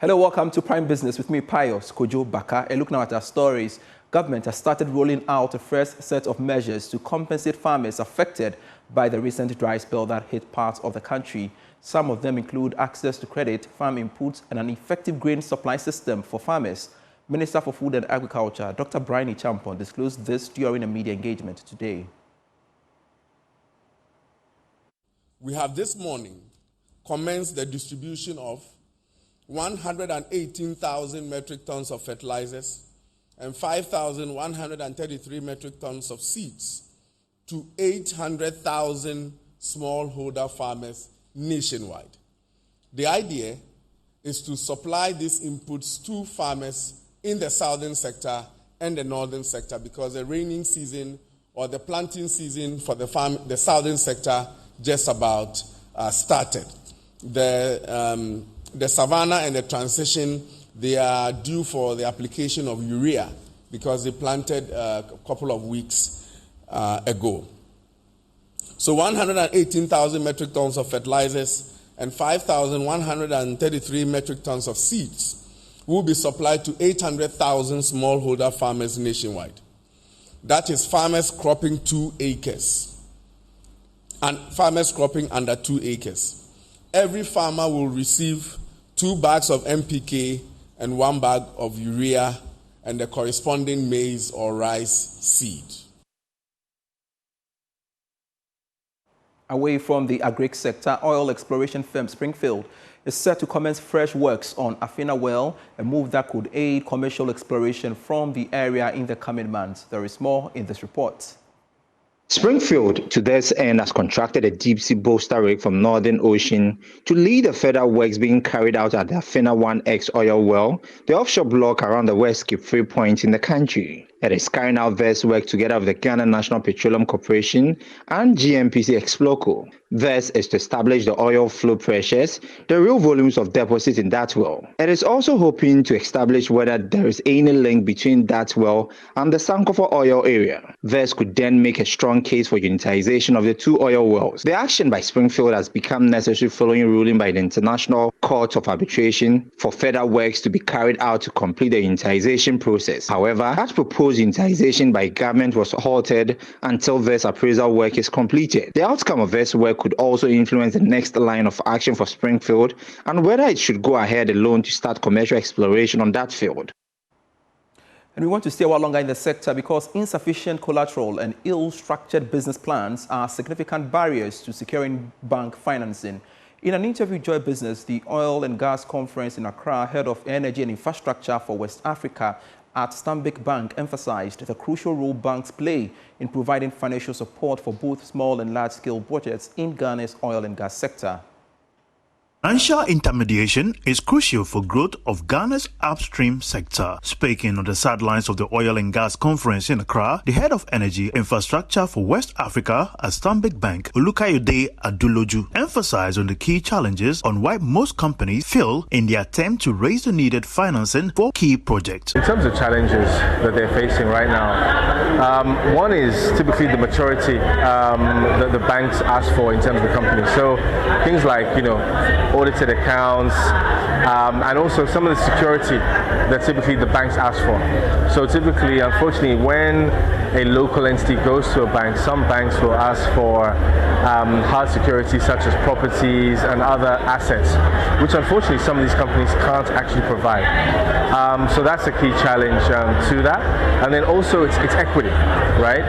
Hello, welcome to Prime Business with me, Pius Kojo Baka. A look now at our stories. Government has started rolling out a first set of measures to compensate farmers affected by the recent dry spell that hit parts of the country. Some of them include access to credit, farm inputs, and an effective grain supply system for farmers. Minister for Food and Agriculture, Dr. Brian Champon, disclosed this during a media engagement today. We have this morning commenced the distribution of 118,000 metric tons of fertilizers and 5,133 metric tons of seeds to 800,000 smallholder farmers nationwide. The idea is to supply these inputs to farmers in the southern sector and the northern sector, because the raining season or the planting season for the southern sector just about started. The savanna and the transition, they are due for the application of urea because they planted a couple of weeks ago. So 118,000 metric tons of fertilizers and 5,133 metric tons of seeds will be supplied to 800,000 smallholder farmers nationwide. That is farmers cropping 2 acres and farmers cropping under 2 acres. Every farmer will receive 2 bags of NPK and 1 bag of urea and the corresponding maize or rice seed. Away from the agric sector, oil exploration firm Springfield is set to commence fresh works on Afena Well, a move that could aid commercial exploration from the area in the coming months. There is more in this report. Springfield, to this end, has contracted a deep-sea booster rig from Northern Ocean to lead the further works being carried out at the Afena 1X oil well, the offshore block around the West Cape Free Point in the country. It is carrying out this work together with the Ghana National Petroleum Corporation and GNPC Exploco. This is to establish the oil flow pressures, the real volumes of deposits in that well. It is also hoping to establish whether there is any link between that well and the Sankofa oil area. This could then make a strong case for unitization of the 2 oil wells. The action by Springfield has become necessary following a ruling by the International Court of Arbitration for further works to be carried out to complete the unitization process. However, that proposed unitization by government was halted until this appraisal work is completed. The outcome of this work could also influence the next line of action for Springfield and whether it should go ahead alone to start commercial exploration on that field. And we want to stay a while longer in the sector because insufficient collateral and ill-structured business plans are significant barriers to securing bank financing. In an interview with Joy Business, the Oil and Gas Conference in Accra, head of Energy and Infrastructure for West Africa at Stanbic Bank emphasized the crucial role banks play in providing financial support for both small and large-scale projects in Ghana's oil and gas sector. Financial intermediation is crucial for growth of Ghana's upstream sector. Speaking on the sidelines of the Oil and Gas Conference in Accra, the head of Energy Infrastructure for West Africa at Stanbic Bank, Olukayode Aduloju, emphasized on the key challenges on why most companies fail in the attempt to raise the needed financing for key projects. In terms of challenges that they're facing right now, one is typically the maturity that the banks ask for in terms of the company. So things like, audited accounts, and also some of the security that typically the banks ask for. So typically, unfortunately, when a local entity goes to a bank, some banks will ask for hard security such as properties and other assets, which unfortunately some of these companies can't actually provide. So that's a key challenge to that. And then also it's equity, right?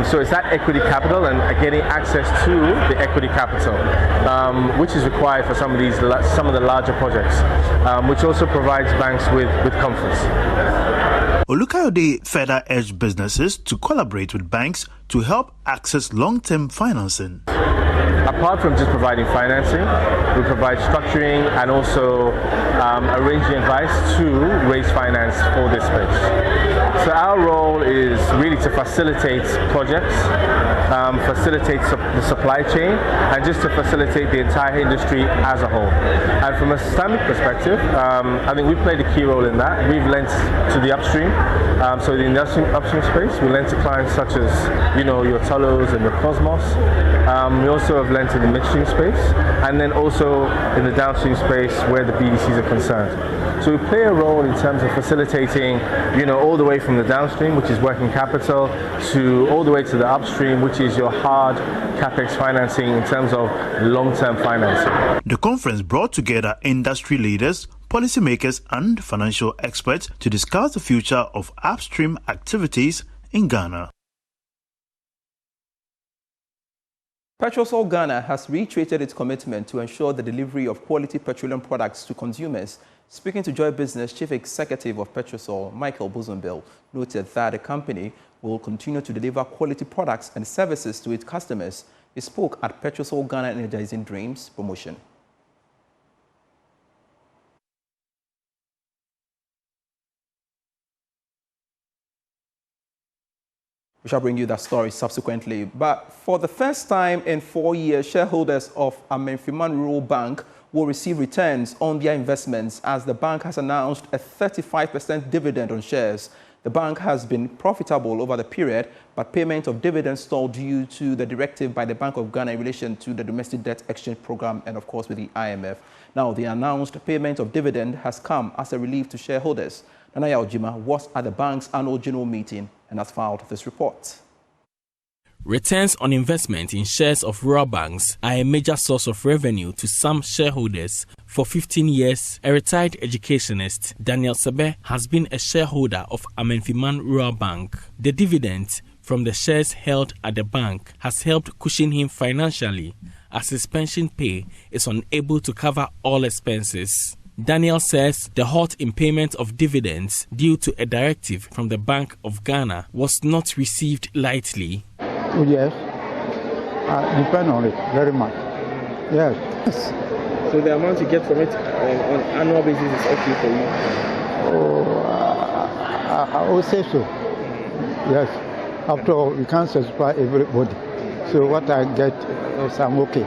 So it's that equity capital and getting access to the equity capital, which is required for some of the larger projects, which also provides banks with comforts. Olukayode further urged businesses to collaborate with banks to help access long-term financing. Apart from just providing financing, we provide structuring and also arranging advice to raise finance for this space. So our role is really to facilitate projects, facilitate the supply chain, and just to facilitate the entire industry as a whole. And from a Islamic perspective, I think we played a key role in that. We've lent to the upstream, so in the upstream space, we lent to clients such as, your Tulos and your Cosmos. We also have lent in the midstream space, and then also in the downstream space where the BDCs are concerned. So we play a role in terms of facilitating, all the way from the downstream, which is working capital, to all the way to the upstream, which is your hard capex financing in terms of long-term financing. The conference brought together industry leaders, policymakers, and financial experts to discuss the future of upstream activities in Ghana. Petrosol Ghana has reiterated its commitment to ensure the delivery of quality petroleum products to consumers. Speaking to Joy Business, Chief Executive of Petrosol, Michael Buzumbil, noted that the company will continue to deliver quality products and services to its customers. He spoke at Petrosol Ghana Energizing Dreams promotion. We shall bring you that story subsequently. But for the first time in 4 years, shareholders of Amenfiman Rural Bank will receive returns on their investments as the bank has announced a 35% dividend on shares. The bank has been profitable over the period, but payment of dividends stalled due to the directive by the Bank of Ghana in relation to the domestic debt exchange program and, of course, with the IMF. Now, the announced payment of dividend has come as a relief to shareholders. Nanaya Ojima was at the bank's annual general meeting and has filed this report. Returns on investment in shares of rural banks are a major source of revenue to some shareholders. For 15 years, a retired educationist, Daniel Sebe, has been a shareholder of Amenfiman Rural Bank. The dividend from the shares held at the bank has helped cushion him financially, as his pension pay is unable to cover all expenses. Daniel says the halt in payment of dividends due to a directive from the Bank of Ghana was not received lightly. Oh, yes, depend on it very much. Yes. So the amount you get from it on annual basis is okay for you? Oh, I would say so. Yes. After all, we can't satisfy everybody. So what I get, I'm okay.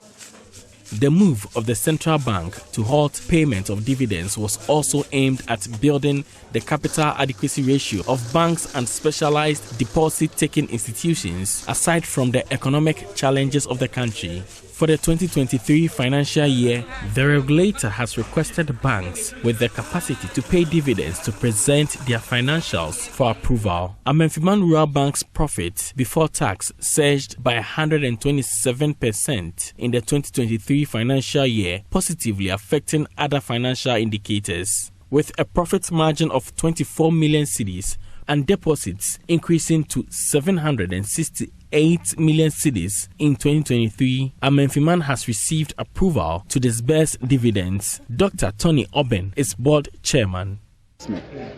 The move of the central bank to halt payment of dividends was also aimed at building the capital adequacy ratio of banks and specialized deposit-taking institutions, aside from the economic challenges of the country. For the 2023 financial year, the regulator has requested banks with the capacity to pay dividends to present their financials for approval. Amenfiman Rural Bank's profit before tax surged by 127% in the 2023 financial year, positively affecting other financial indicators. With a profit margin of 24 million cedis and deposits increasing to 768 million cedis in 2023, Amenfiman has received approval to disburse dividends. Dr. Tony Oben is board chairman.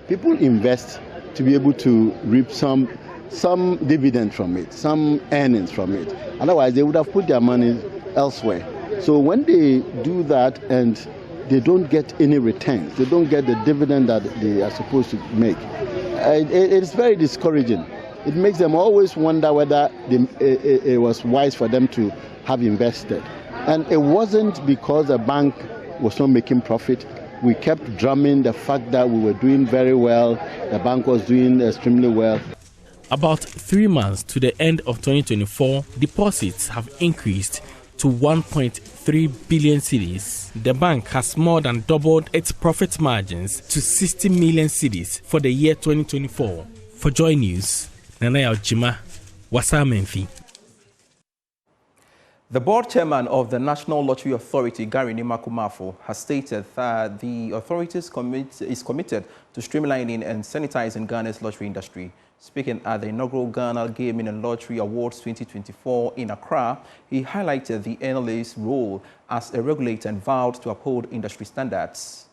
People invest to be able to reap some dividend from it, some earnings from it. Otherwise, they would have put their money elsewhere. So when they do that and they don't get any returns, they don't get the dividend that they are supposed to make, it's very discouraging. It makes them always wonder whether it was wise for them to have invested. And it wasn't because the bank was not making profit. We kept drumming the fact that we were doing very well, the bank was doing extremely well. About 3 months to the end of 2024, deposits have increased to 1.3 billion cedis. The bank has more than doubled its profit margins to 60 million cedis for the year 2024. For Joy News, Nanaya Ojima, Wasa Menfi. The board chairman of the National Lottery Authority, Gary Nimakumafo, has stated that the authority is committed to streamlining and sanitizing Ghana's lottery industry. Speaking at the inaugural Ghana Gaming and Lottery Awards 2024 in Accra, he highlighted the NLA's role as a regulator and vowed to uphold industry standards.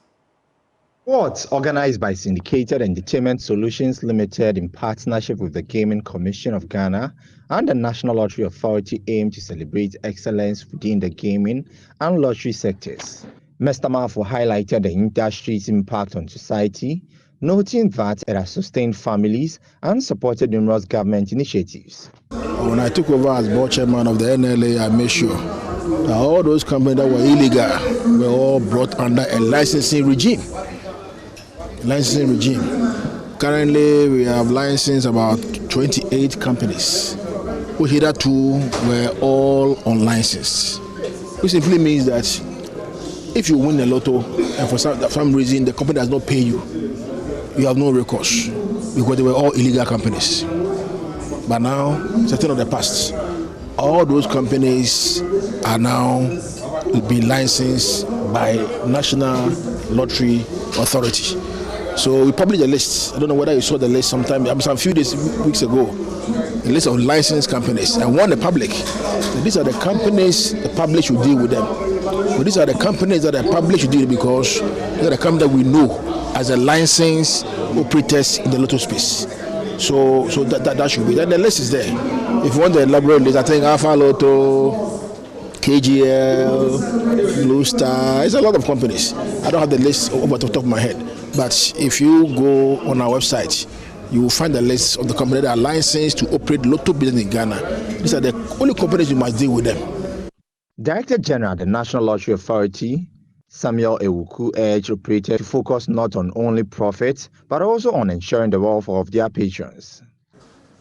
Awards organized by Syndicated Entertainment Solutions Limited in partnership with the Gaming Commission of Ghana and the National Lottery Authority aim to celebrate excellence within the gaming and lottery sectors. Mr. Mafo highlighted the industry's impact on society, noting that it has sustained families and supported numerous government initiatives. When I took over as board chairman of the NLA, I made sure that all those companies that were illegal were all brought under a licensing regime. Currently, we have licensed about 28 companies, who hitherto were all unlicensed, which simply means that if you win the lotto and for some reason the company does not pay you, you have no recourse because they were all illegal companies. But now, it's a thing of the past. All those companies are now being licensed by National Lottery Authority. So we published a list. I don't know whether you saw the list sometime, some few weeks ago. A list of licensed companies and warn the public. These are the companies the public should deal with them. But these are the companies that the public should deal with because they are the companies that we know as a licensed operators in the lotto space. So that should be. Then the list is there. If you want the elaborate list, I think Alpha Lotto, KGL, Blue Star, it's a lot of companies. I don't have the list over the top of my head. But if you go on our website, you will find the list of the companies that are licensed to operate lotto business in Ghana. These are the only companies you must deal with them. Director General of the National Lottery Authority, Samuel Ewuku, urged operators to focus not on only profit, but also on ensuring the welfare of their patrons.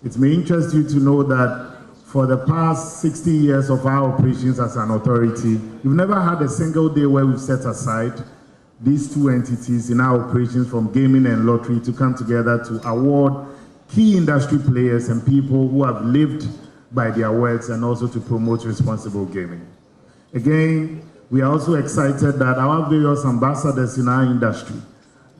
It may interest you to know that for the past 60 years of our operations as an authority, we've never had a single day where we've set aside these two entities in our operations from gaming and lottery to come together to award key industry players and people who have lived by their words and also to promote responsible gaming. Again, we are also excited that our various ambassadors in our industry,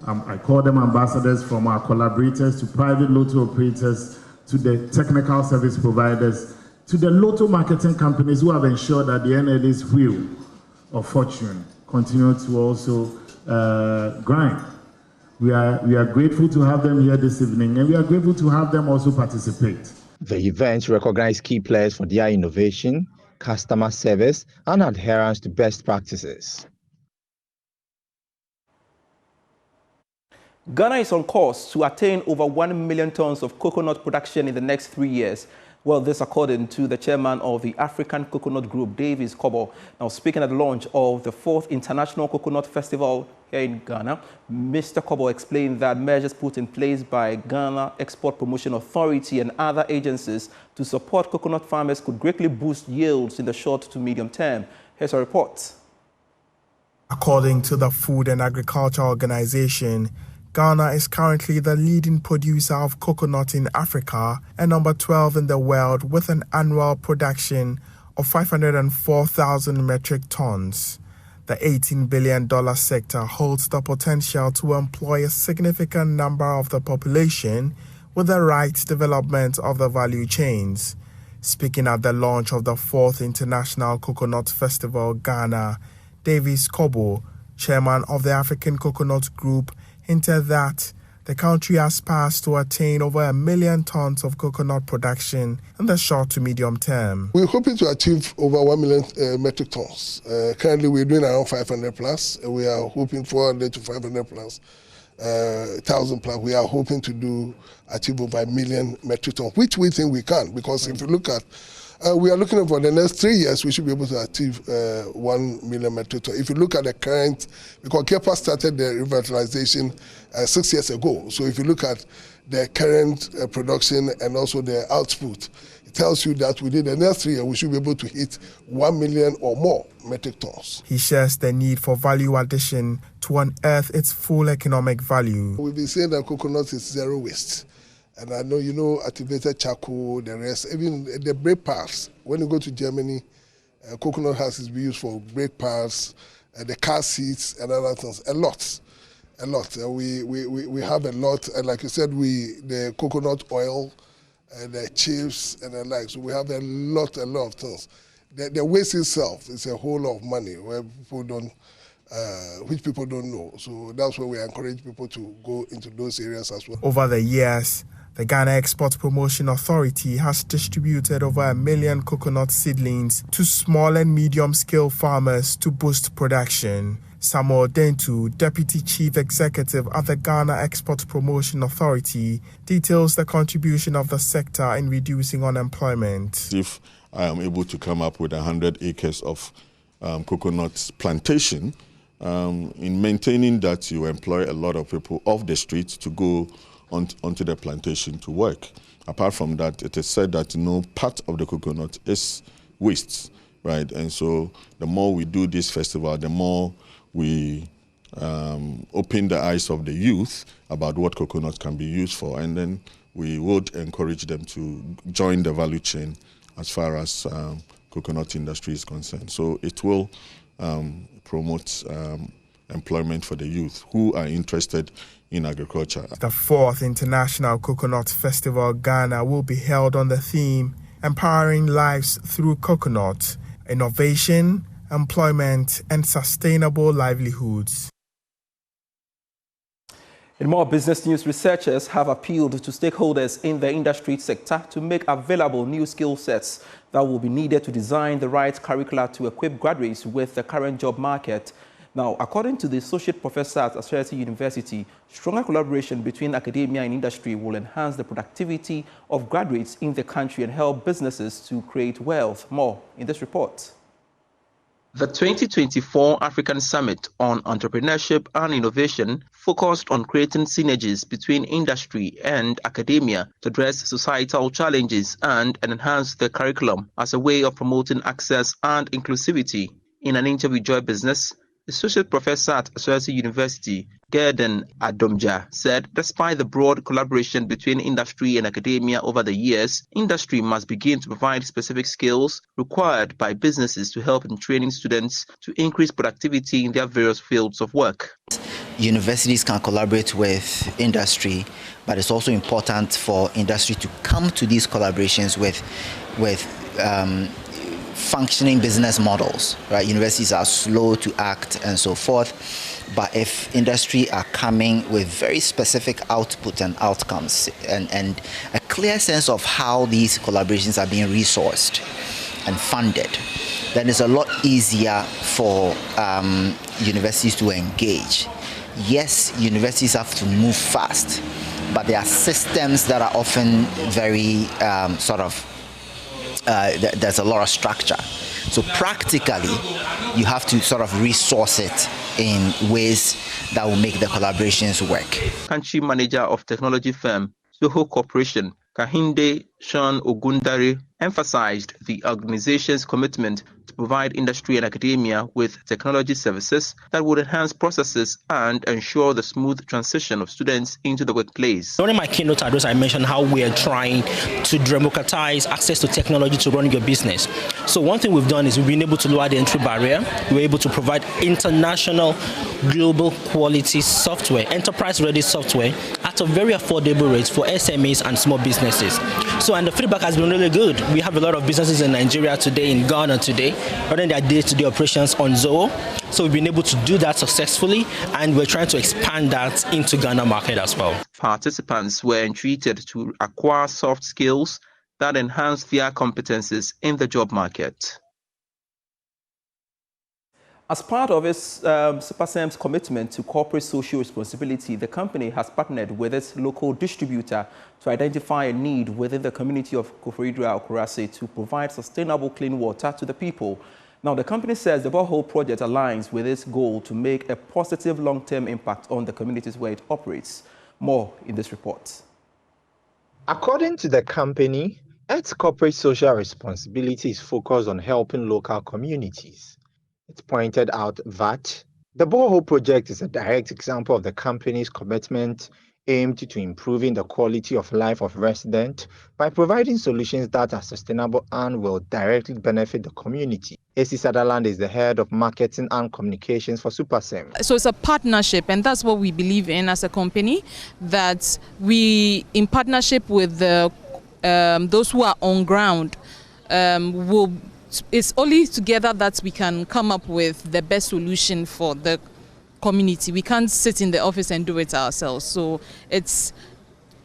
I call them ambassadors, from our collaborators to private lotto operators to the technical service providers to the lotto marketing companies who have ensured that the NLA's wheel of fortune continue to also grind. We are grateful to have them here this evening, and we are grateful to have them also participate. The event recognized key players for their innovation, customer service, and adherence to best practices. Ghana is on course to attain over 1 million tons of coconut production in the next 3 years. Well, this according to the chairman of the African Coconut Group, Davis Kobo. Now, speaking at the launch of the 4th International Coconut Festival here in Ghana, Mr. Kobo explained that measures put in place by Ghana Export Promotion Authority and other agencies to support coconut farmers could greatly boost yields in the short to medium term. Here's a report. According to the Food and Agriculture Organization, Ghana is currently the leading producer of coconut in Africa and number 12 in the world with an annual production of 504,000 metric tons. The $18 billion sector holds the potential to employ a significant number of the population with the right development of the value chains. Speaking at the launch of the 4th International Coconut Festival, Ghana, Davis Kobo, chairman of the African Coconut Group, hinted that the country aspires to attain over 1 million tons of coconut production in the short to medium term. We're hoping to achieve over 1 million metric tons. Currently, we're doing around 500 plus. We are hoping 400 to 500 plus, 1,000 plus. We are hoping to achieve over 1 million metric tons, which we think we can, because if you look at we are looking for the next 3 years, we should be able to achieve 1 million metric tons. If you look at the current, because KEPA started the revitalization 6 years ago. So if you look at the current production and also the output, it tells you that within the next 3 years, we should be able to hit 1 million or more metric tons. He shares the need for value addition to unearth its full economic value. We've been saying that coconut is zero waste. And I know, you know, activated charcoal, the rest, even the brake pads. When you go to Germany, coconut husk is being used for brake pads, the car seats, and other things. A lot. We have a lot. And like you said, the coconut oil, the chips, and the like. So we have a lot of things. The waste itself is a whole lot of money where people don't, which people don't know. So that's why we encourage people to go into those areas as well. Over the years, The Ghana Export Promotion Authority has distributed over 1 million coconut seedlings to small and medium-scale farmers to boost production. Samuel Dentu, Deputy Chief Executive at the Ghana Export Promotion Authority, details the contribution of the sector in reducing unemployment. If I am able to come up with 100 acres of coconut plantation, in maintaining that, you employ a lot of people off the streets to go onto the plantation to work. Apart from that, it is said that no part of the coconut is waste, right? And so the more we do this festival, the more we open the eyes of the youth about what coconut can be used for, and then we would encourage them to join the value chain as far as coconut industry is concerned. So it will promote employment for the youth who are interested in agriculture. The 4th International Coconut Festival Ghana will be held on the theme Empowering Lives Through Coconut, Innovation, Employment and Sustainable Livelihoods. In more business news, researchers have appealed to stakeholders in the industry sector to make available new skill sets that will be needed to design the right curricula to equip graduates with the current job market. Now, according to the Associate Professor at Asuersi University, stronger collaboration between academia and industry will enhance the productivity of graduates in the country and help businesses to create wealth. More in this report. The 2024 African Summit on Entrepreneurship and Innovation focused on creating synergies between industry and academia to address societal challenges and enhance the curriculum as a way of promoting access and inclusivity. In an interview with Joy Business, Associate Professor at Asuersi University, Gerden Adomja, said despite the broad collaboration between industry and academia over the years, industry must begin to provide specific skills required by businesses to help in training students to increase productivity in their various fields of work. Universities can collaborate with industry, but it's also important for industry to come to these collaborations with functioning business models, right? Universities are slow to act and so forth, but if industry are coming with very specific output and outcomes and a clear sense of how these collaborations are being resourced and funded, then it's a lot easier for universities to engage. Yes, universities have to move fast, but there are systems that are often very there's a lot of structure. So practically, you have to sort of resource it in ways that will make the collaborations work. Country manager of technology firm Soho Corporation, Kahinde Sean Ogundare, emphasized the organization's commitment to provide industry and academia with technology services that would enhance processes and ensure the smooth transition of students into the workplace. During my keynote address, I mentioned how we are trying to democratize access to technology to run your business. So one thing we've done is we've been able to lower the entry barrier. We're able to provide international, global quality software, enterprise-ready software at a very affordable rate for SMEs and small businesses. So, and the feedback has been really good. We have a lot of businesses in Nigeria today, in Ghana today, running their day-to-day operations on Zoho. So we've been able to do that successfully, and we're trying to expand that into Ghana market as well. Participants were entreated to acquire soft skills that enhance their competencies in the job market. As part of its SuperSem's commitment to corporate social responsibility, the company has partnered with its local distributor to identify a need within the community of Koforidua Okurase to provide sustainable clean water to the people. Now, the company says the borehole project aligns with its goal to make a positive long-term impact on the communities where it operates. More in this report. According to the company, its corporate social responsibility is focused on helping local communities. It pointed out that the borehole project is a direct example of the company's commitment aimed to improving the quality of life of residents by providing solutions that are sustainable and will directly benefit the community. AC Sutherland is the head of marketing and communications for SuperSem. So it's a partnership, and that's what we believe in as a company, that we, in partnership with the, those who are on ground, it's only together that we can come up with the best solution for the community. We can't sit in the office and do it ourselves. So it's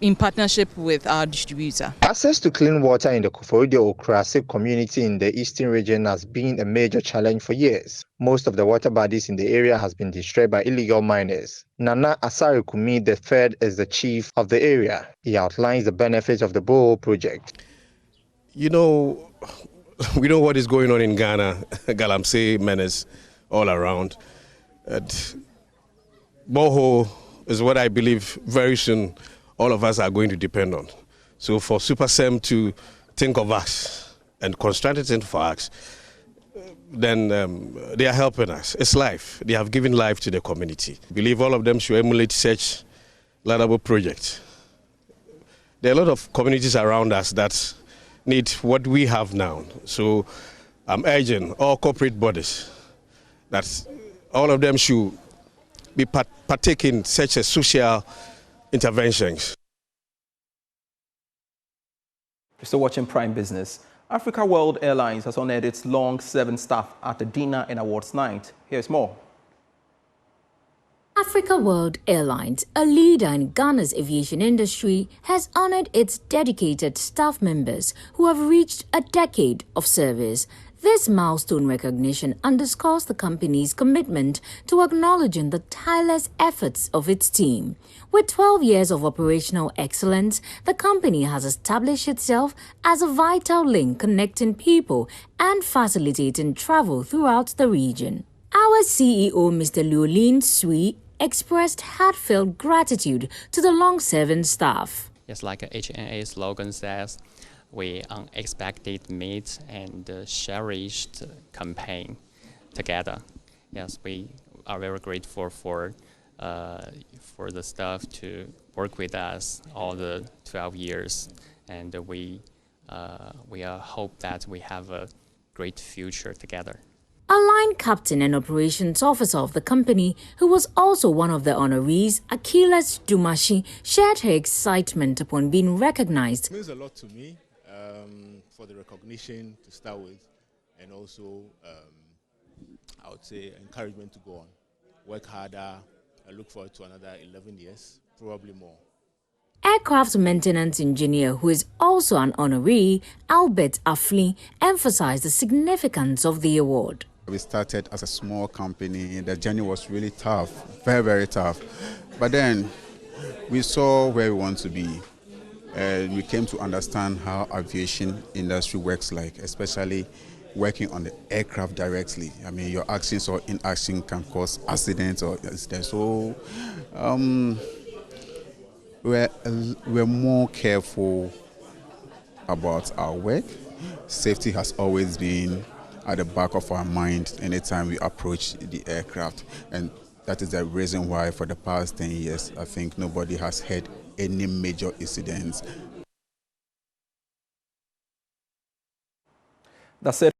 in partnership with our distributor. Access to clean water in the Koforidua-Okrasik community in the eastern region has been a major challenge for years. Most of the water bodies in the area has been destroyed by illegal miners. Nana Asarikumi III is the chief of the area. He outlines the benefits of the borehole project. You know, we know what is going on in Ghana, Galamsey, menace all around. Borehole is what I believe very soon all of us are going to depend on. So for SuperSem to think of us and construct it for us, then they are helping us. It's life. They have given life to the community. I believe all of them should emulate such laudable projects. There are a lot of communities around us that need what we have now. So I'm urging all corporate bodies that all of them should be partaking such a social interventions. You're still watching Prime Business. Africa World Airlines has honored its long-serving staff at the dinner and awards night. Here's more. Africa World Airlines, a leader in Ghana's aviation industry, has honored its dedicated staff members who have reached a decade of service. This milestone recognition underscores the company's commitment to acknowledging the tireless efforts of its team. With 12 years of operational excellence, the company has established itself as a vital link connecting people and facilitating travel throughout the region. Our CEO, Mr. Luolin Sui, expressed heartfelt gratitude to the long-serving staff. It's like a HNA slogan says, we unexpected meet and cherished campaign together. Yes, we are very grateful for the staff to work with us all the 12 years, and we hope that we have a great future together. A line captain and operations officer of the company, who was also one of the honorees, Achilles Dumashi, shared her excitement upon being recognized. It means a lot to me for the recognition to start with, and also I would say encouragement to go on, work harder. I look forward to another 11 years, probably more. Aircraft maintenance engineer, who is also an honoree, Albert Afli, emphasized the significance of the award. We started as a small company. The journey was really tough, very, very tough. But then we saw where we want to be. And we came to understand how aviation industry works like, especially working on the aircraft directly. I mean, your actions or inaction can cause accidents or incidents. So we're more careful about our work. Safety has always been at the back of our mind anytime we approach the aircraft. And that is the reason why for the past 10 years, I think nobody has had any major incidents. That's it.